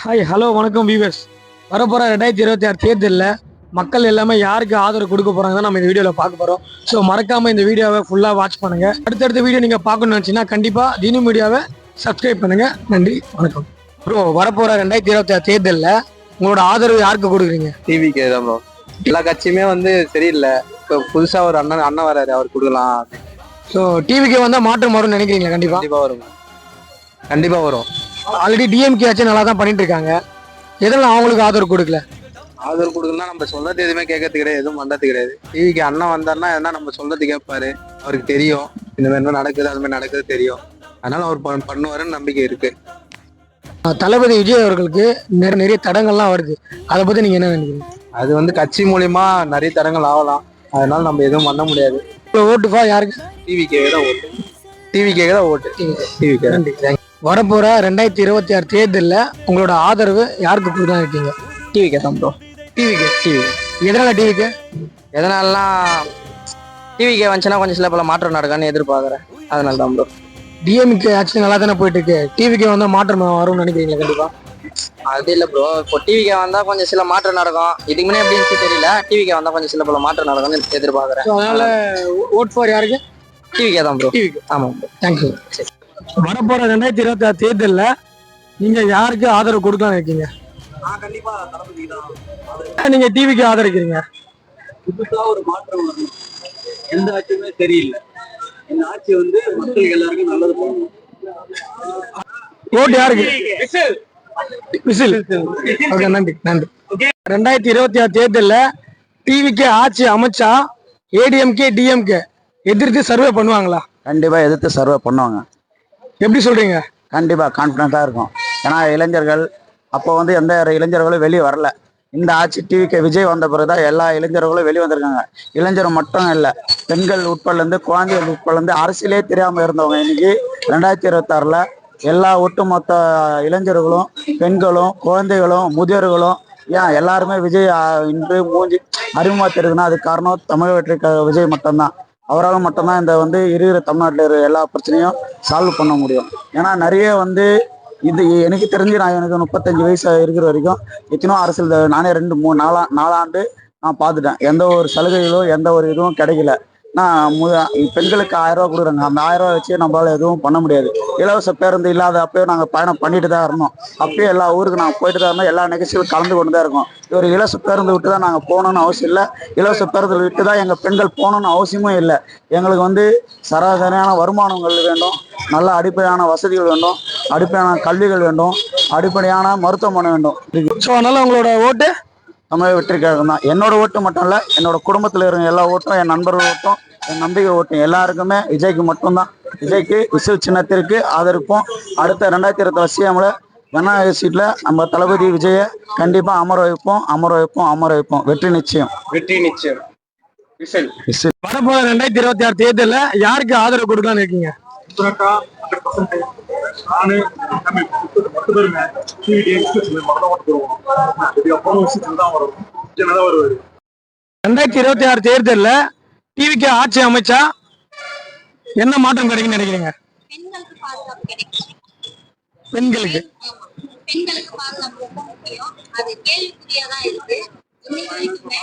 Hi hello வணக்கம் viewers. வரப்போகிற 2026 தேர்தலில் மக்கள் எல்லாமே யாருக்கு ஆதரவு கொடுக்க போகிறாங்க நம்ம இந்த வீடியோவில் பார்க்க போகிறோம். ஸோ மறக்காமல் இந்த வீடியோவை ஃபுல்லாக வாட்ச் பண்ணுங்கள். அடுத்தடுத்த வீடியோ நீங்கள் பார்க்கணும்னு நினச்சிங்கன்னா கண்டிப்பாக தினு மீடியாவை சப்ஸ்கிரைப் பண்ணுங்கள். நன்றி, வணக்கம். ப்ரோ, வரப்போகிற 2026 தேர்தலில் உங்களோட ஆதரவு யாருக்கு கொடுக்குறீங்க? டிவிக்கு தான் ப்ரோ. எல்லா கட்சியுமே சரியில்லை. இப்போ புதுசாக ஒரு அண்ணன் வராரு, அவர் கொடுக்கலாம். ஸோ டிவிக்கு வந்தால் மாற்றம் வரும்னு நினைக்கிறீங்களா? கண்டிப்பாக வரும். கண்டிப்பாக வரும். ஆல்ரெடி டிஎம்கே ஆச்சு நல்லா தான் பண்ணிட்டு இருக்காங்க. எதெல்லாம் அவங்களுக்கு ஆதரவு கொடுக்கல? ஆதரவு கொடுக்கலாம். நம்ம சொல்றது எதுவுமே கேட்கறது கிடையாது, எதுவும் பண்றது கிடையாது. டிவிக்கு அண்ணன் வந்தாருன்னா எதனா நம்ம சொல்றது கேட்பாரு. அவருக்கு தெரியும் இந்த மாதிரி நடக்குது, அது மாதிரி நடக்குது தெரியும். அதனால அவர் பண்ணுவாருன்னு நம்பிக்கை இருக்கு. தளபதி விஜய் அவர்களுக்கு நிறைய தடங்கள்லாம் வருது. அதை பத்தி நீங்க என்ன நினைக்கிறீங்க? அது கட்சி மூலியமா நிறைய தடங்கள் ஆகலாம். அதனால நம்ம எதுவும் பண்ண முடியாது. ஓட்டுப்பா யாருக்கு? டிவிக்கே தான் ஓட்டு. டிவிக்கே தான் ஓட்டு. டிவிக்கே. நன்றி. வரப்போற 2026 தேர்தலில் உங்களோட ஆதரவு யாருக்கு கொடுக்கலாம் இருக்கீங்க? டிவிக்கே தான் ப்ரோ. டிவிக்கு. எதனால டிவிக்கு? எதனாலலாம் டிவிக்கே வந்துச்சுன்னா கொஞ்சம் சில பல மாற்றம் நடக்கும்னு எதிர்பார்க்குறேன். அதனால தான் ப்ரோ. டிஎம்கே ஆக்சுவலி நல்லா தானே போயிட்டு இருக்கு. டிவிக்கே வந்தால் மாற்றம் வரும்னு நினைக்கிறீங்களா? கண்டிப்பா அது இல்லை ப்ரோ. இப்போ டிவிக்கே வந்தால் கொஞ்சம் சில மாற்றம் நடக்கும். இதுக்கு முன்னே எப்படி இருந்துச்சு தெரியல. டிவிக்கே வந்தால் கொஞ்சம் சில பல மாற்றம் நடக்கும்னு எதிர்பார்க்குறேன். அதனால ஓட் ஃபார் யாருக்கு? டிவிக்கே தான் ப்ரோ. டிவிக்கு. ஆமாம் ப்ரோ. தேங்க்யூ. வரப்போற 2026 தேர்தலில் நீங்க யாருக்கு ஆதரவு கொடுக்கலாம் இருக்கீங்க? நீங்க டிவிக்கு ஆதரிக்கிறீங்க. புதுசா ஒரு மாற்றம் வரணும். எந்த ஆட்சியுமே சரியில்லை. இந்த ஆட்சி மக்கள் எல்லாருக்கும் நல்லது பண்ணணும். ஓட்டு யாருக்கு? விசில். ஓகே, நன்றி. 2026 தேர்தலில் டிவிக்கு ஆட்சி அமைச்சா ஏடிஎம்கே டிஎம்கே எதிர்த்து சர்வே பண்ணுவாங்களா? கண்டிப்பா எதிர்த்து சர்வே பண்ணுவாங்க. எப்படி சொல்றீங்க? கண்டிப்பா கான்ஃபிடண்டா இருக்கும். ஏன்னா இளைஞர்கள் அப்போ எந்த இளைஞர்களும் வெளியே வரல. இந்த ஆட்சி டிவிக்கு விஜய் வந்த பிறகுதான் எல்லா இளைஞர்களும் வெளியே வந்திருக்காங்க. இளைஞர் மட்டும் இல்லை, பெண்கள் உட்படலேருந்து குழந்தைகள் உட்படலேருந்து அரசியலே தெரியாம இருந்தவங்க இன்னைக்கு 2026 எல்லா ஒட்டுமொத்த இளைஞர்களும் பெண்களும் குழந்தைகளும் முதியோர்களும் ஏன் எல்லாருமே விஜய் இன்று மூஞ்சி அறிமுகமா தெரியுதுன்னா அதுக்கு காரணம் தமிழ் வெற்றி விஜய் மட்டும்தான். அவரால் மட்டும்தான் இந்த இருக்கிற தமிழ்நாட்டில் இருக்கிற எல்லா பிரச்சனையும் சால்வ் பண்ண முடியும். ஏன்னா நிறைய இது எனக்கு தெரிஞ்சு எனக்கு 35 வயசு இருக்கிற வரைக்கும் எத்தனோ அரசியல் நானே 2-3-4 ஆண்டு நான் பார்த்துட்டேன். எந்த ஒரு சலுகைகளும் எந்த ஒரு இதுவும் கிடைக்கல. நான் பெண்களுக்கு 1000 ரூபா கொடுக்குறாங்க. அந்த 1000 ரூபா வச்சு நம்மளால எதுவும் பண்ண முடியாது. இலவச பேருந்து இல்லாத அப்பயும் நாங்கள் பயணம் பண்ணிட்டு தான் இருந்தோம். அப்பயும் எல்லா ஊருக்கு நாங்கள் போயிட்டு தான் இருந்தோம். எல்லா நிகழ்ச்சியும் கலந்து கொண்டு தான் இருக்கோம். ஒரு இலவச பேருந்து விட்டு தான் நாங்கள் போகணும்னு அவசியம் இல்லை. இலவச பேருந்து விட்டு தான் எங்கள் பெண்கள் போகணும்னு அவசியமும் இல்லை. எங்களுக்கு சராசரியான வருமானங்கள் வேண்டும், நல்ல அடிப்படையான வசதிகள் வேண்டும், அடிப்படையான கல்விகள் வேண்டும், அடிப்படையான மருத்துவமனை வேண்டும். ஸோ அதனால உங்களோட ஓட்டு தமிழக வெற்றிக்காக தான். என்னோட ஓட்டு மட்டும் இல்லை, என்னோட குடும்பத்தில் இருக்கிற எல்லா ஓட்டும், என் நண்பர்கள் ஓட்டும், என் நம்பிக்கை ஓட்டும் எல்லாருக்குமே விஜய்க்கு மட்டும்தான். விஜய்க்கு விசில் சின்னத்திற்கு ஆதரிப்போம். அடுத்த 2026 சிஎம்ல ஜனநாயக சீட்ல நம்ம தளபதி விஜயை கண்டிப்பா அமர வைப்போம். வெற்றி நிச்சயம். வரப்போற 2026 தேர்தலில் யாருக்கு ஆதரவு கொடுக்கலாம்னு இருக்கீங்க? 2026 தேர்தலில் டிவிக்கு ஆட்சி அமைச்சா என்ன மாற்றம் கிடைக்குன்னு நினைக்கிறீங்க? பெண்களுக்கு பாதுகாப்பு ரொம்ப முக்கியம். அது கேள்விக்குறியாதான் இருக்கு. இன்னைக்கு வரைக்குமே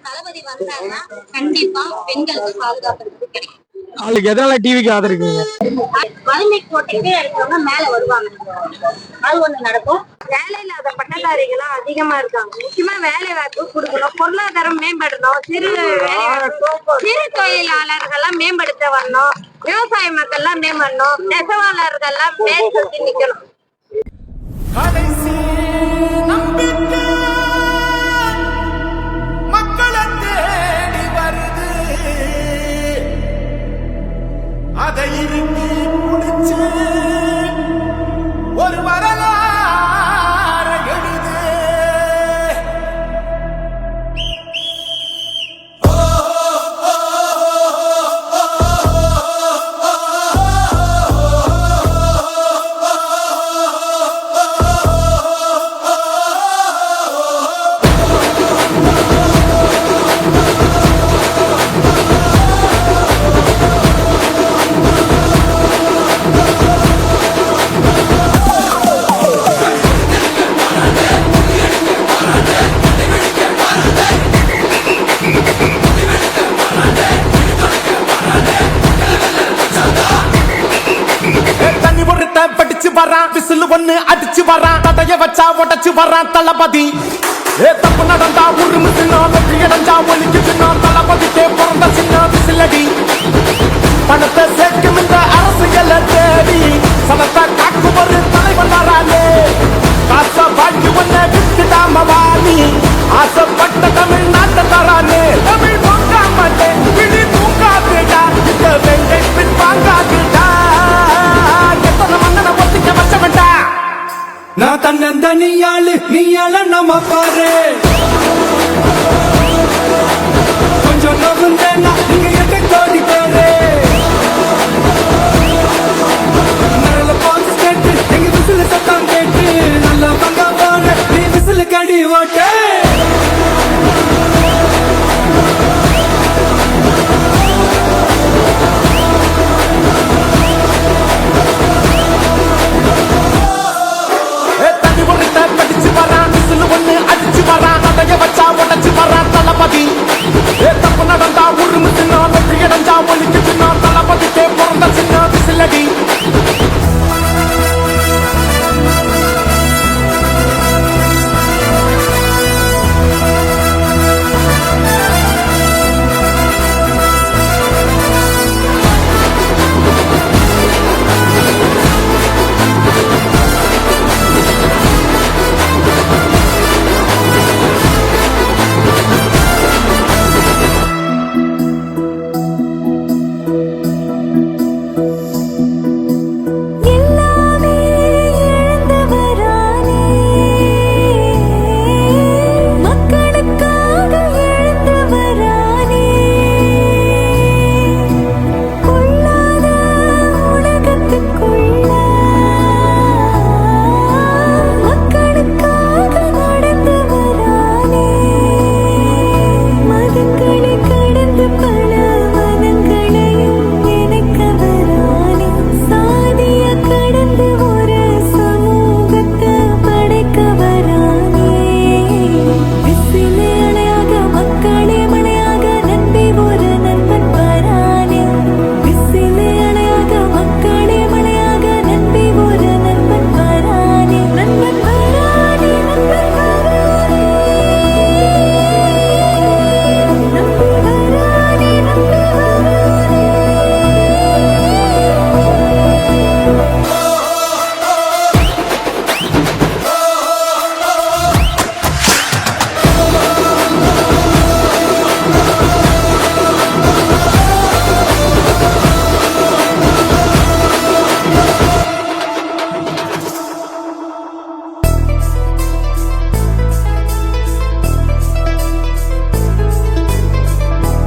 தளபதி வந்தாருன்னா கண்டிப்பா பெண்களுக்கு பாதுகாப்பு கிடைக்கும். அவளுக்கு எதனால டிவிக்கு ஆதரிக்கீங்க? வறுமை கோட்டைக்கு இருக்கிறவங்க மேல வருவாங்க. அது ஒண்ணு நடக்கும். வேலை இல்லாத பட்டதாரிகளும் அதிகமா இருக்காங்க. முக்கியமா வேலை வாய்ப்பு கொடுக்கணும், பொருளாதாரம் மேம்படணும், சிறு தொழிலாளர்கள்லாம் மேம்படுத்த வரணும், விவசாய மக்கள்லாம் மேம்படணும், நெசவாளர்கள்லாம் மேல் சுத்தி நிக்கணும். அதை இறுக்கி முடிச்சு ஒரு வரலாறு எழுது. வரான் விசில் ஒண்ணு அடிச்சு வரான் தடைய வச்சா உடைச்சு வரான் தளபதி தப்பு நடந்தா உருமு தின்னா வெற்றி அடைஞ்சா ஒலிக்கு தின்னா தளபதிக்கே பிறந்த சின்ன விசிலடி பணத்தை சேர்க்கும் இந்த அரசியல தேடி சனத்தை காக்கும் ஒரு தலைவன் வரானே காச வாழ்க்கை ஒன்ன விட்டுடாம வாணி ஆசைப்பட்ட தமிழ்நாட்டை தரானே தமிழ் தூங்காமட்டே விழி தூங்காதுடா இந்த வெங்கை பின் வாங்காதுடா எத்தனை மன்னனை ஒத்திக்க வச்சவன்டா நான் தன்னந்தனியாளு நீயால நம்ம பாரு கொஞ்சம் நவுந்தேன்னா நீங்க எட்டு கோடி பேரு நல்ல பால்ஸ் கேட்டு எங்க விசில சத்தம் கேட்டு நல்ல பங்க போன நீ விசில கடி ஓட்ட படிச்சு வரான் விசில் ஒண்ணு அடிச்சு வரான் தடைய வச்சா உடைச்சு வரான் தளபதி தப்பு நடந்தா உருமு தின்னா வெற்றி அடைஞ்சா ஒலிக்கு தின்னா தளபதிக்கே பிறந்த சின்ன விசிலடி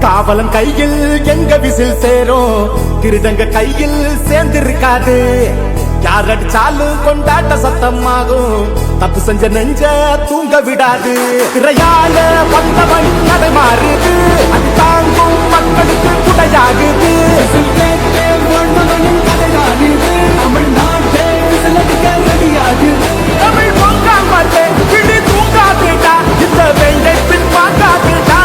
காவலன் கையில் எங்க விசில் சேரும் திருடங்க கையில் சேர்ந்திருக்காது யார் அடிச்சாலும் கொண்டாட்ட சத்தமாகும் தப்பு செஞ்ச நெஞ்ச தூங்க விடாது திரையால வந்தவன் நடை மாறுது அது தாங்கும் மக்களுக்கு குடையாகுது தமிழ்நாட்டே தமிழ் பொங்காமட்டே விழி தூங்காதுடா இந்த வெங்கை பின் பார்க்காதுடா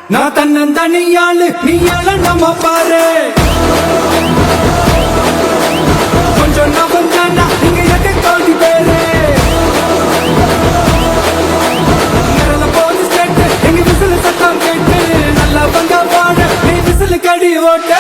நான் தன்னந்தனியாளு நீயால நம்ம பாரு கொஞ்சம் நவந்தானா நீங்க எட்டு கோடி பேரு நல்ல போலீஸ் கேட்டு எங்க விசில சத்தம் கேட்டு நல்ல பங்க போன நீ விசில கடி ஓட்ட